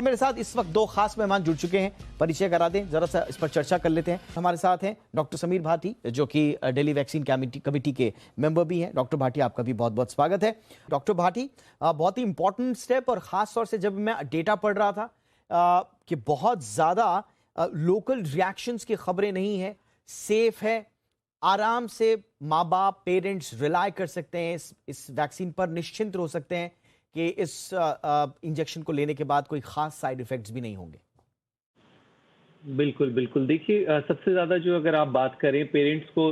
मेरे साथ इस वक्त दो खास मेहमान जुड़ चुके हैं, परिचय करा दें, जरा सा इस पर चर्चा कर लेते हैं। हमारे साथ हैं डॉक्टर समीर भाटी, जो कि दिल्ली वैक्सीन कमेटी के मेंबर भी हैं। डॉक्टर भाटी, आपका भी बहुत बहुत स्वागत है। डॉक्टर भाटी, बहुत ही इंपॉर्टेंट स्टेप, और खास तौर से जब मैं डेटा पढ़ रहा था कि बहुत ज्यादा लोकल रिएक्शंस की खबरें नहीं है, सेफ है, आराम से माँ बाप, पेरेंट्स रिलाय कर सकते हैं, इस वैक्सीन पर निश्चिंत हो सकते हैं कि इस इंजेक्शन को लेने के बाद कोई खास साइड इफेक्ट्स भी नहीं होंगे। बिल्कुल, बिल्कुल। देखिए सबसे ज़्यादा जो अगर आप बात करें पेरेंट्स को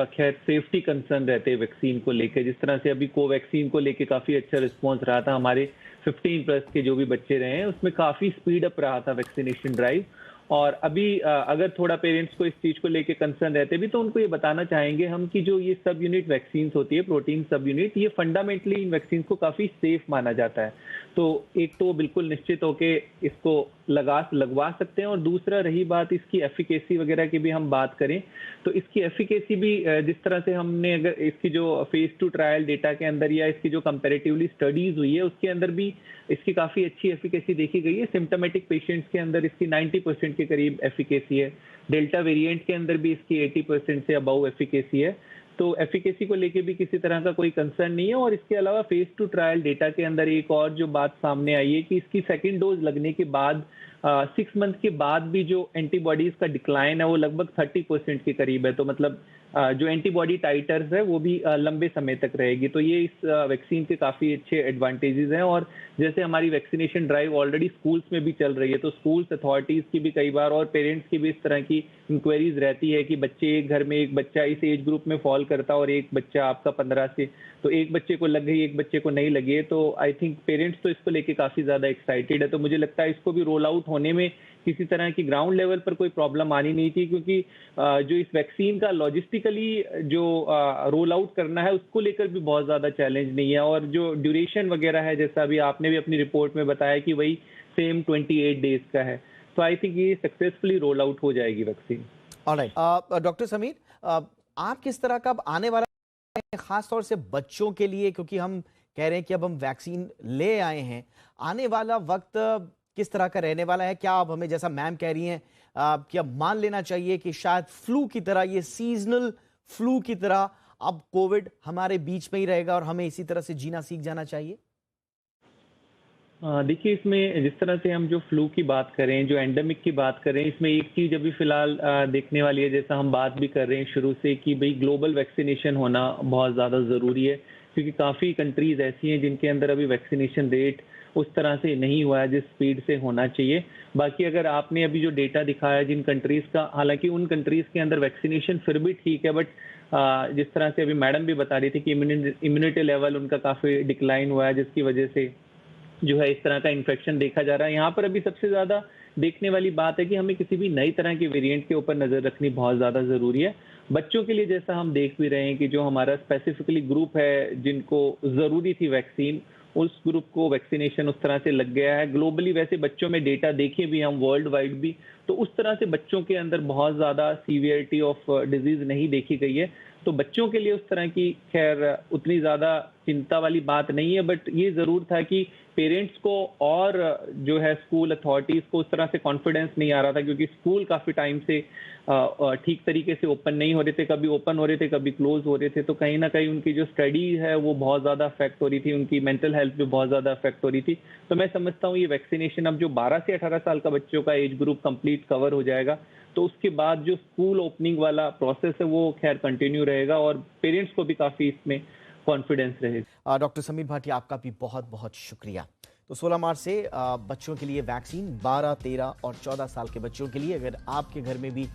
खैर सेफ्टी कंसर्न रहते हैं वैक्सीन को लेके। जिस तरह से अभी कोवैक्सीन को लेके काफ़ी अच्छा रिस्पॉन्स रहा था, हमारे 15 प्लस के जो भी बच्चे रहे हैं उसमें काफ़ी स्पीड अप रहा था वैक्सीनेशन ड्राइव। और अभी अगर थोड़ा पेरेंट्स को इस चीज़ को लेके कंसर्न रहते भी तो उनको ये बताना चाहेंगे हम कि जो ये सब यूनिट वैक्सीन्स होती है, प्रोटीन सब यूनिट, ये फंडामेंटली इन वैक्सीन को काफ़ी सेफ माना जाता है। तो एक तो बिल्कुल निश्चित होके इसको लगवा सकते हैं, और दूसरा रही बात इसकी एफिकेसी वगैरह की भी हम बात करें तो इसकी एफिकेसी भी जिस तरह से हमने अगर इसकी जो फेज 2 ट्रायल डेटा के अंदर या इसकी जो कंपैरेटिवली स्टडीज हुई है उसके अंदर भी इसकी काफ़ी अच्छी एफिकेसी देखी गई है। सिम्टोमेटिक पेशेंट्स के अंदर इसकी 90% के करीब एफिकेसी है। डेल्टा वेरिएंट के अंदर भी इसकी 80% से अबव एफिकेसी है। तो एफिकेसी को लेके भी किसी तरह का कोई कंसर्न नहीं है। और इसके अलावा फेज 2 ट्रायल डेटा के अंदर एक और जो बात सामने आई है कि इसकी सेकेंड डोज लगने के बाद 6 मंथ के बाद भी जो एंटीबॉडीज का डिक्लाइन है वो लगभग 30% के करीब है। तो मतलब जो एंटीबॉडी टाइटर्स है वो भी लंबे समय तक रहेगी। तो ये इस वैक्सीन के काफ़ी अच्छे एडवांटेजेस हैं। और जैसे हमारी वैक्सीनेशन ड्राइव ऑलरेडी स्कूल्स में भी चल रही है, तो स्कूल्स अथॉरिटीज़ की भी कई बार और पेरेंट्स की भी इस तरह की इंक्वायरीज रहती है कि बच्चे एक घर में एक बच्चा इस एज ग्रुप में फॉल करता और एक बच्चा आपका 15 से, तो एक बच्चे को लग गई एक बच्चे को नहीं लगी है। तो आई थिंक पेरेंट्स तो इसको लेके काफ़ी ज़्यादा एक्साइटेड है। तो मुझे लगता है इसको भी रोल आउट होने में किसी तरह की ग्राउंड लेवल पर कोई प्रॉब्लम आनी नहीं थी, क्योंकि जो इस वैक्सीन का लॉजिस्टिकली जो रोल आउट करना है उसको लेकर भी बहुत ज़्यादा चैलेंज नहीं है। और जो ड्यूरेशन वगैरह है, जैसा अभी आपने भी अपनी रिपोर्ट में बताया कि वही सेम 28 डेज का है। तो आई थिंक ये सक्सेसफुली रोल आउट हो जाएगी वैक्सीन। ऑलराइट, डॉक्टर समीर, आप किस तरह का अब आने वाला है खास तौर से बच्चों के लिए, क्योंकि हम कह रहे हैं कि अब हम वैक्सीन ले आए हैं, आने वाला वक्त किस तरह का रहने वाला है? क्या अब हमें, जैसा मैम कह रही हैं, कि अब मान लेना चाहिए कि शायद फ्लू की तरह, ये सीजनल फ्लू की तरह अब कोविड हमारे बीच में ही रहेगा और हमें इसी तरह से जीना सीख जाना चाहिए? देखिए इसमें जिस तरह से हम जो फ्लू की बात करें, जो एंडेमिक की बात करें, इसमें एक चीज़ अभी फिलहाल देखने वाली है, जैसा हम बात भी कर रहे हैं शुरू से, कि भाई ग्लोबल वैक्सीनेशन होना बहुत ज़्यादा ज़रूरी है। क्योंकि काफ़ी कंट्रीज़ ऐसी हैं जिनके अंदर अभी वैक्सीनेशन रेट उस तरह से नहीं हुआ है जिस स्पीड से होना चाहिए। बाकी अगर आपने अभी जो डेटा दिखाया जिन कंट्रीज़ का, हालांकि उन कंट्रीज़ के अंदर वैक्सीनेशन फिर भी ठीक है, बट जिस तरह से अभी मैडम भी बता रही थी कि इम्यूनिटी लेवल उनका काफ़ी डिक्लाइन हुआ है, जिसकी वजह से जो है इस तरह का इन्फेक्शन देखा जा रहा है। यहाँ पर अभी सबसे ज़्यादा देखने वाली बात है कि हमें किसी भी नई तरह के वेरिएंट के ऊपर नज़र रखनी बहुत ज़्यादा ज़रूरी है। बच्चों के लिए जैसा हम देख भी रहे हैं कि जो हमारा स्पेसिफिकली ग्रुप है जिनको ज़रूरी थी वैक्सीन, उस ग्रुप को वैक्सीनेशन उस तरह से लग गया है। ग्लोबली वैसे बच्चों में डेटा देखे भी हम, वर्ल्ड वाइड भी, तो उस तरह से बच्चों के अंदर बहुत ज़्यादा सीवियरिटी ऑफ डिजीज़ नहीं देखी गई है। तो बच्चों के लिए उस तरह की खैर उतनी ज़्यादा चिंता वाली बात नहीं है, बट ये ज़रूर था कि पेरेंट्स को और जो है स्कूल अथॉरिटीज़ को उस तरह से कॉन्फिडेंस नहीं आ रहा था, क्योंकि स्कूल काफ़ी टाइम से ठीक तरीके से ओपन नहीं हो रहे थे, कभी ओपन हो रहे थे, कभी क्लोज हो रहे थे। तो कहीं ना कहीं उनकी जो स्टडी है वो बहुत ज़्यादा अफेक्ट हो रही थी, उनकी मेंटल हेल्थ भी बहुत ज़्यादा अफेक्ट हो रही थी। तो मैं समझता हूँ ये वैक्सीनेशन अब जो 12 से 18 साल का बच्चों का एज ग्रुप कंप्लीट कवर हो जाएगा, तो उसके बाद जो स्कूल ओपनिंग वाला प्रोसेस है वो खैर कंटिन्यू रहेगा और पेरेंट्स को भी काफ़ी इसमें कॉन्फिडेंस रहेगा। डॉक्टर समीर भाटी, आपका भी बहुत बहुत शुक्रिया। तो 16 मार्च से बच्चों के लिए वैक्सीन, 12, 13 और 14 साल के बच्चों के लिए, अगर आपके घर में भी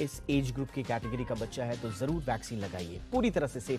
इस एज ग्रुप की कैटेगरी का बच्चा है तो जरूर वैक्सीन लगाइए, पूरी तरह से सेफ